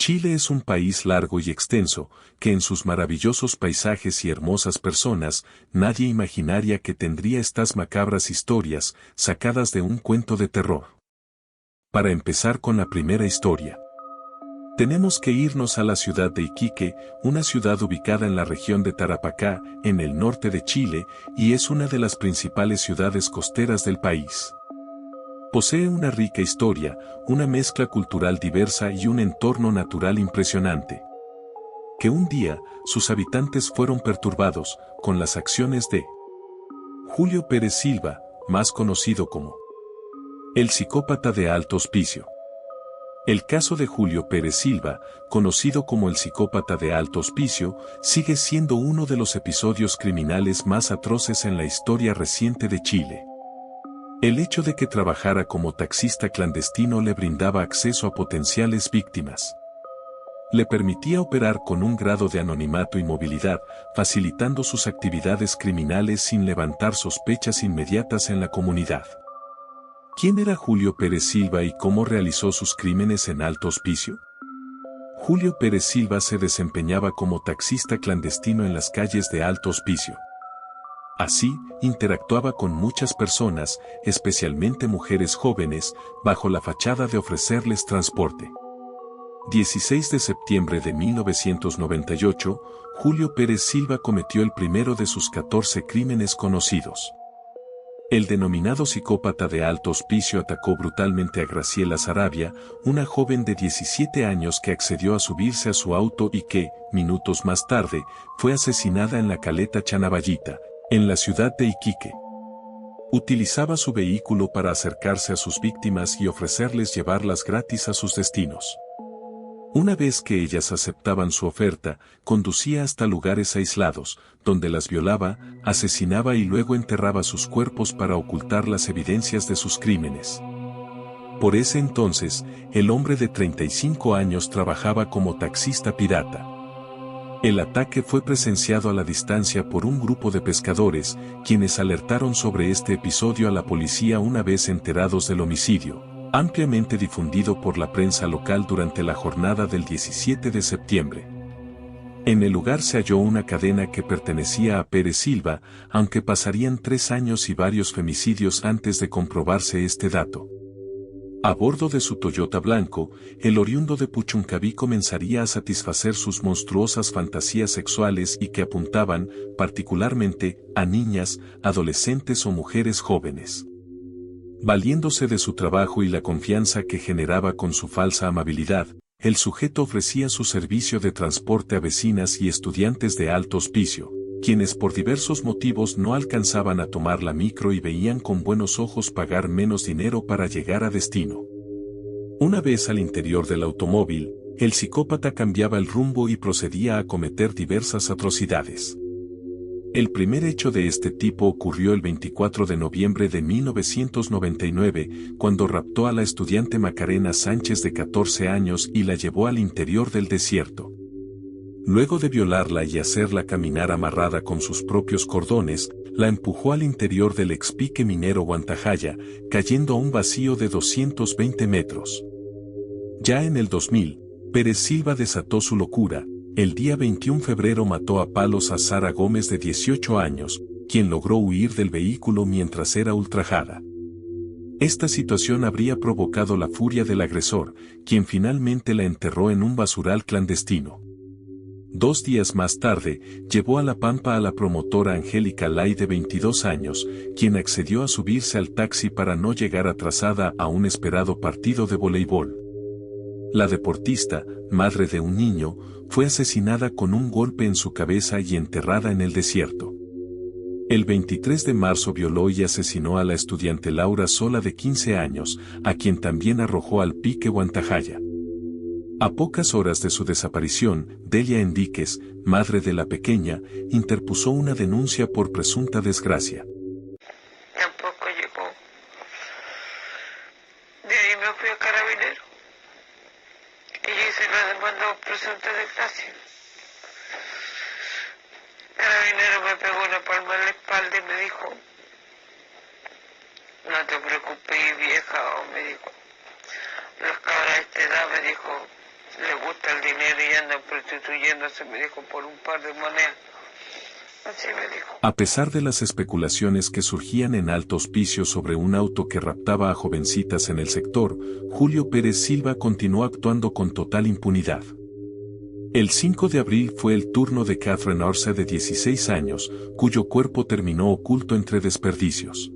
Chile es un país largo y extenso, que en sus maravillosos paisajes y hermosas personas, nadie imaginaría que tendría estas macabras historias, sacadas de un cuento de terror. Para empezar con la primera historia, tenemos que irnos a la ciudad de Iquique, una ciudad ubicada en la región de Tarapacá, en el norte de Chile, y es una de las principales ciudades costeras del país. Posee una rica historia, una mezcla cultural diversa y un entorno natural impresionante. Que un día, sus habitantes fueron perturbados, con las acciones de Julio Pérez Silva, más conocido como el psicópata de alto hospicio. El caso de Julio Pérez Silva, conocido como el psicópata de alto hospicio, sigue siendo uno de los episodios criminales más atroces en la historia reciente de Chile. El hecho de que trabajara como taxista clandestino le brindaba acceso a potenciales víctimas. Le permitía operar con un grado de anonimato y movilidad, facilitando sus actividades criminales sin levantar sospechas inmediatas en la comunidad. ¿Quién era Julio Pérez Silva y cómo realizó sus crímenes en alto hospicio? Julio Pérez Silva se desempeñaba como taxista clandestino en las calles de Alto Hospicio. Así, interactuaba con muchas personas, especialmente mujeres jóvenes, bajo la fachada de ofrecerles transporte. 16 de septiembre de 1998, Julio Pérez Silva cometió el primero de sus 14 crímenes conocidos. El denominado psicópata de alto hospicio atacó brutalmente a Graciela Saravia, una joven de 17 años que accedió a subirse a su auto y que, minutos más tarde, fue asesinada en la caleta Chanaballita, en la ciudad de Iquique. Utilizaba su vehículo para acercarse a sus víctimas y ofrecerles llevarlas gratis a sus destinos. Una vez que ellas aceptaban su oferta, conducía hasta lugares aislados, donde las violaba, asesinaba y luego enterraba sus cuerpos para ocultar las evidencias de sus crímenes. Por ese entonces, el hombre de 35 años trabajaba como taxista pirata. El ataque fue presenciado a la distancia por un grupo de pescadores, quienes alertaron sobre este episodio a la policía una vez enterados del homicidio, ampliamente difundido por la prensa local durante la jornada del 17 de septiembre. En el lugar se halló una cadena que pertenecía a Pérez Silva, aunque pasarían 3 años y varios femicidios antes de comprobarse este dato. A bordo de su Toyota blanco, el oriundo de Puchuncaví comenzaría a satisfacer sus monstruosas fantasías sexuales y que apuntaban, particularmente, a niñas, adolescentes o mujeres jóvenes. Valiéndose de su trabajo y la confianza que generaba con su falsa amabilidad, el sujeto ofrecía su servicio de transporte a vecinas y estudiantes de alto hospicio, quienes por diversos motivos no alcanzaban a tomar la micro y veían con buenos ojos pagar menos dinero para llegar a destino. Una vez al interior del automóvil, el psicópata cambiaba el rumbo y procedía a cometer diversas atrocidades. El primer hecho de este tipo ocurrió el 24 de noviembre de 1999, cuando raptó a la estudiante Macarena Sánchez de 14 años y la llevó al interior del desierto. Luego de violarla y hacerla caminar amarrada con sus propios cordones, la empujó al interior del expique minero Guantajaya, cayendo a un vacío de 220 metros. Ya en el 2000, Pérez Silva desató su locura. El día 21 de febrero mató a palos a Sara Gómez de 18 años, quien logró huir del vehículo mientras era ultrajada. Esta situación habría provocado la furia del agresor, quien finalmente la enterró en un basural clandestino. 2 días más tarde, llevó a La Pampa a la promotora Angélica Lay de 22 años, quien accedió a subirse al taxi para no llegar atrasada a un esperado partido de voleibol. La deportista, madre de un niño, fue asesinada con un golpe en su cabeza y enterrada en el desierto. El 23 de marzo violó y asesinó a la estudiante Laura Sola de 15 años, a quien también arrojó al pique Guantajaya. A pocas horas de su desaparición, Delia Enríquez, madre de la pequeña, interpuso una denuncia por presunta desgracia. Tampoco llegó. De ahí me fui a Carabinero. Y yo hice la demanda por presunta desgracia. Carabinero me pegó una palma en la espalda y me dijo: no te preocupes, vieja, me dijo. Las cabras de esta edad, me dijo, le gusta el dinero y andan prostituyéndose, me dijo, por un par de monedas. Así me dijo. A pesar de las especulaciones que surgían en Alto Hospicio sobre un auto que raptaba a jovencitas en el sector, Julio Pérez Silva continuó actuando con total impunidad. El 5 de abril fue el turno de Catherine Orce de 16 años, cuyo cuerpo terminó oculto entre desperdicios.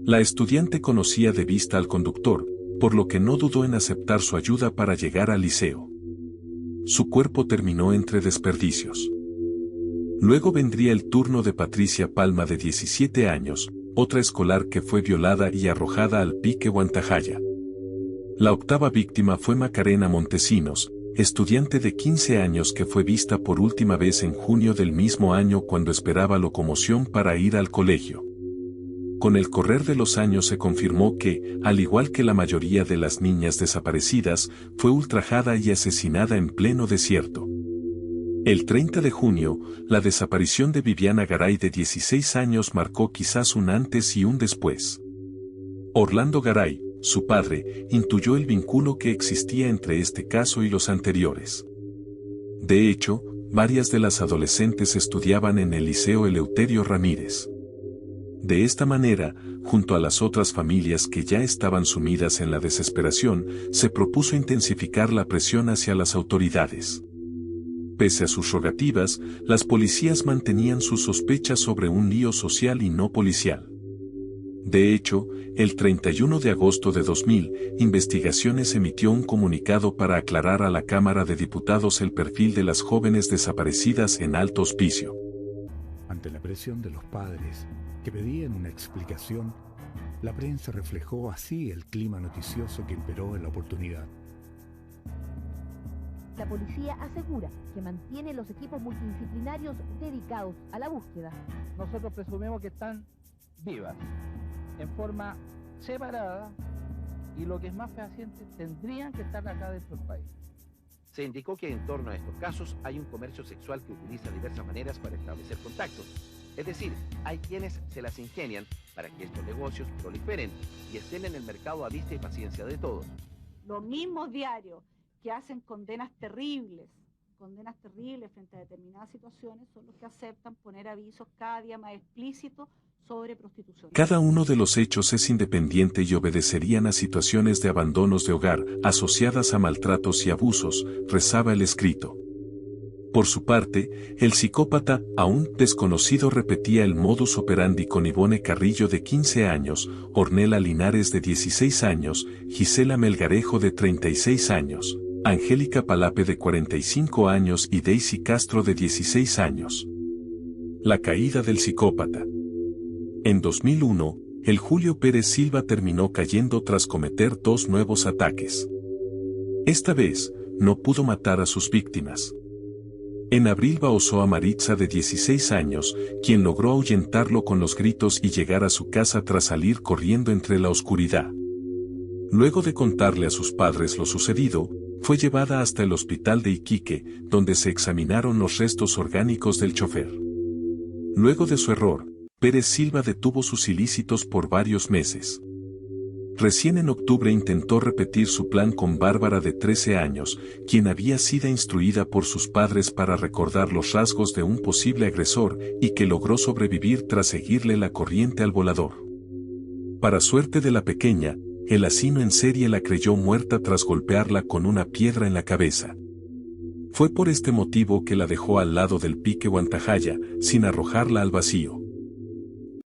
La estudiante conocía de vista al conductor, por lo que no dudó en aceptar su ayuda para llegar al liceo. Su cuerpo terminó entre desperdicios. Luego vendría el turno de Patricia Palma de 17 años, otra escolar que fue violada y arrojada al Pique Huantajaya. La octava víctima fue Macarena Montesinos, estudiante de 15 años que fue vista por última vez en junio del mismo año cuando esperaba locomoción para ir al colegio. Con el correr de los años se confirmó que, al igual que la mayoría de las niñas desaparecidas, fue ultrajada y asesinada en pleno desierto. El 30 de junio, la desaparición de Viviana Garay de 16 años marcó quizás un antes y un después. Orlando Garay, su padre, intuyó el vínculo que existía entre este caso y los anteriores. De hecho, varias de las adolescentes estudiaban en el Liceo Eleuterio Ramírez. De esta manera, junto a las otras familias que ya estaban sumidas en la desesperación, se propuso intensificar la presión hacia las autoridades. Pese a sus rogativas, las policías mantenían sus sospechas sobre un lío social y no policial. De hecho, el 31 de agosto de 2000, Investigaciones emitió un comunicado para aclarar a la Cámara de Diputados el perfil de las jóvenes desaparecidas en Alto Hospicio. Ante la presión de los padres, que pedían una explicación, la prensa reflejó así el clima noticioso que imperó en la oportunidad. La policía asegura que mantiene los equipos multidisciplinarios dedicados a la búsqueda. Nosotros presumimos que están vivas, en forma separada, y lo que es más fehaciente, tendrían que estar acá dentro del país. Se indicó que en torno a estos casos hay un comercio sexual que utiliza diversas maneras para establecer contactos. Es decir, hay quienes se las ingenian para que estos negocios proliferen y estén en el mercado a vista y paciencia de todos. Los mismos diarios que hacen condenas terribles frente a determinadas situaciones son los que aceptan poner avisos cada día más explícitos sobre prostitución. Cada uno de los hechos es independiente y obedecerían a situaciones de abandonos de hogar, asociadas a maltratos y abusos, rezaba el escrito. Por su parte, el psicópata, aún desconocido, repetía el modus operandi con Ivone Carrillo de 15 años, Ornella Linares de 16 años, Gisela Melgarejo de 36 años, Angélica Palape de 45 años y Daisy Castro de 16 años. La caída del psicópata. En 2001, el Julio Pérez Silva terminó cayendo tras cometer 2 nuevos ataques. Esta vez, no pudo matar a sus víctimas. En abril baosó a Maritza de 16 años, quien logró ahuyentarlo con los gritos y llegar a su casa tras salir corriendo entre la oscuridad. Luego de contarle a sus padres lo sucedido, fue llevada hasta el hospital de Iquique, donde se examinaron los restos orgánicos del chofer. Luego de su error, Pérez Silva detuvo sus ilícitos por varios meses. Recién en octubre intentó repetir su plan con Bárbara de 13 años, quien había sido instruida por sus padres para recordar los rasgos de un posible agresor y que logró sobrevivir tras seguirle la corriente al volador. Para suerte de la pequeña, el asesino en serie la creyó muerta tras golpearla con una piedra en la cabeza. Fue por este motivo que la dejó al lado del Pique Huantajaya, sin arrojarla al vacío.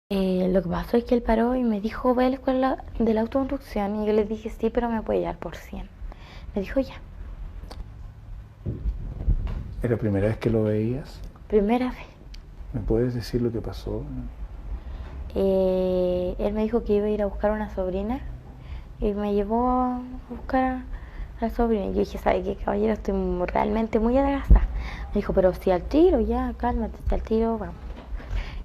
Lo que pasó es que él paró y me dijo, ve a la escuela de la autoconducción, y yo le dije, sí, pero me puede llevar por 100. Me dijo, ya. ¿Era la primera vez que lo veías? Primera vez. ¿Me puedes decir lo que pasó? Él me dijo que iba a ir a buscar a una sobrina y me llevó a buscar a la sobrina. Y yo dije, ¿sabe qué, caballero? Estoy realmente muy atrasada. Me dijo, pero si al tiro, ya, cálmate, si al tiro, vamos.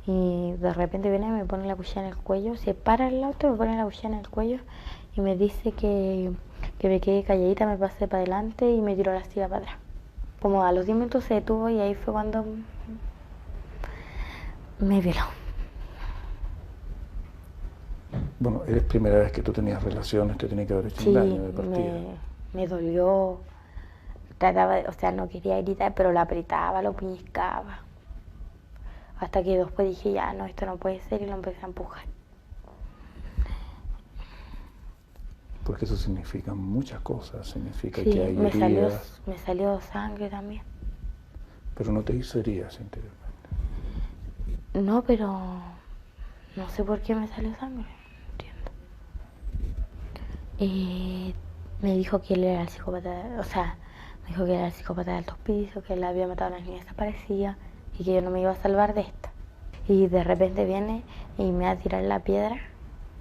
Y de repente viene y me pone la cuchilla en el cuello, se para el auto, me pone la cuchilla en el cuello y me dice que me quede calladita, me pase para adelante y me tiró la silla para atrás. Como a los 10 minutos se detuvo y ahí fue cuando me violó. Bueno, ¿eres primera vez que tú tenías relaciones? Te tenía que haber hecho un daño de partida. Me dolió trataba, o sea, no quería gritar, pero lo apretaba, lo pellizcaba. Hasta que después dije, ya, no, esto no puede ser, y lo empecé a empujar. Porque eso significa muchas cosas, significa Sí, que hay heridas. me salió sangre también. Pero no te hizo heridas interiormente. No, pero no sé por qué me salió sangre, no entiendo. Me dijo que él era el psicópata, o sea, me dijo que era el psicópata de altos pisos, que él había matado a una niña desaparecida y que yo no me iba a salvar de esta. Y de repente viene y me va a tirar la piedra,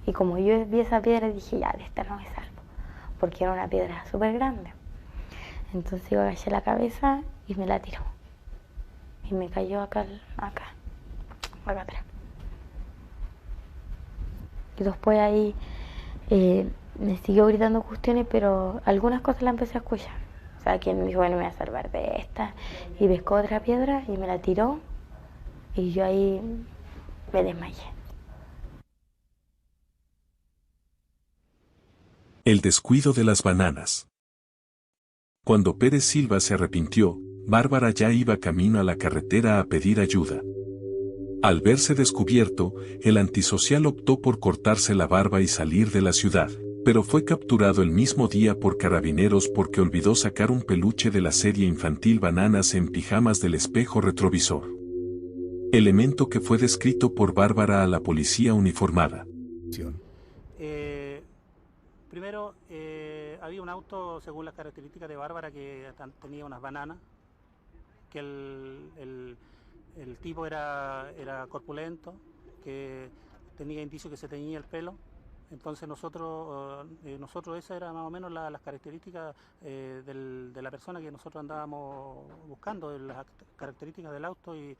y como yo vi esa piedra dije, ya, de esta no me salvo, porque era una piedra súper grande. Entonces yo agaché la cabeza y me la tiró. Y me cayó acá atrás. Y después ahí me siguió gritando cuestiones, pero algunas cosas las empecé a escuchar. O sea, que me dijo, bueno, me voy a salvar de esta. Y pescó otra piedra y me la tiró. Y yo ahí me desmayé. El descuido de las bananas. Cuando Pérez Silva se arrepintió, Bárbara ya iba camino a la carretera a pedir ayuda. Al verse descubierto, el antisocial optó por cortarse la barba y salir de la ciudad, pero fue capturado el mismo día por carabineros porque olvidó sacar un peluche de la serie infantil Bananas en pijamas del espejo retrovisor. Elemento que fue descrito por Bárbara a la policía uniformada. Primero, había un auto, según las características de Bárbara, que tenía unas bananas, que el tipo era corpulento, que tenía indicios que se teñía el pelo. Entonces nosotros esas eran más o menos las características de la persona que nosotros andábamos buscando, las características del auto y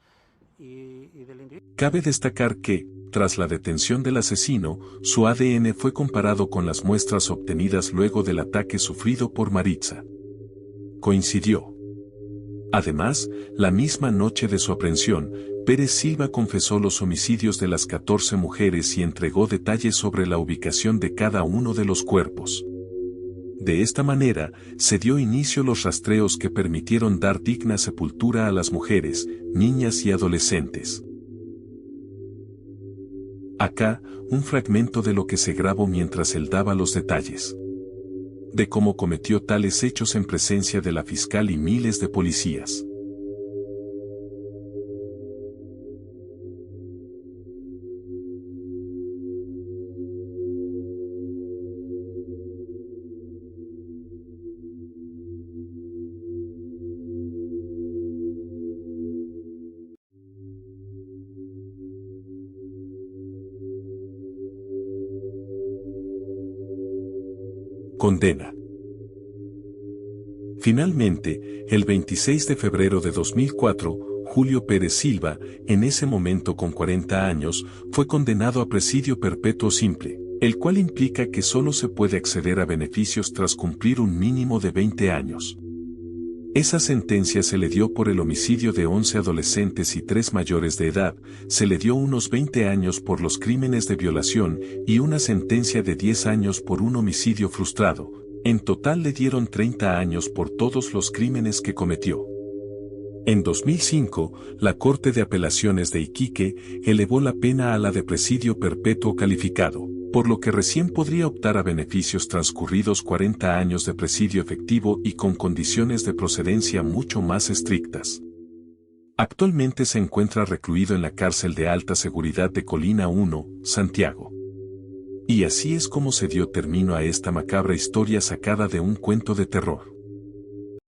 del individuo. Cabe destacar que, tras la detención del asesino, su ADN fue comparado con las muestras obtenidas luego del ataque sufrido por Maritza. Coincidió. Además, la misma noche de su aprehensión, Pérez Silva confesó los homicidios de las 14 mujeres y entregó detalles sobre la ubicación de cada uno de los cuerpos. De esta manera, se dio inicio los rastreos que permitieron dar digna sepultura a las mujeres, niñas y adolescentes. Acá, un fragmento de lo que se grabó mientras él daba los detalles de cómo cometió tales hechos en presencia de la fiscal y miles de policías. Condena. Finalmente, el 26 de febrero de 2004, Julio Pérez Silva, en ese momento con 40 años, fue condenado a presidio perpetuo simple, el cual implica que solo se puede acceder a beneficios tras cumplir un mínimo de 20 años. Esa sentencia se le dio por el homicidio de 11 adolescentes y 3 mayores de edad, se le dio unos 20 años por los crímenes de violación y una sentencia de 10 años por un homicidio frustrado. En total le dieron 30 años por todos los crímenes que cometió. En 2005, la Corte de Apelaciones de Iquique elevó la pena a la de presidio perpetuo calificado, por lo que recién podría optar a beneficios transcurridos 40 años de presidio efectivo y con condiciones de procedencia mucho más estrictas. Actualmente se encuentra recluido en la cárcel de alta seguridad de Colina 1, Santiago. Y así es como se dio término a esta macabra historia sacada de un cuento de terror.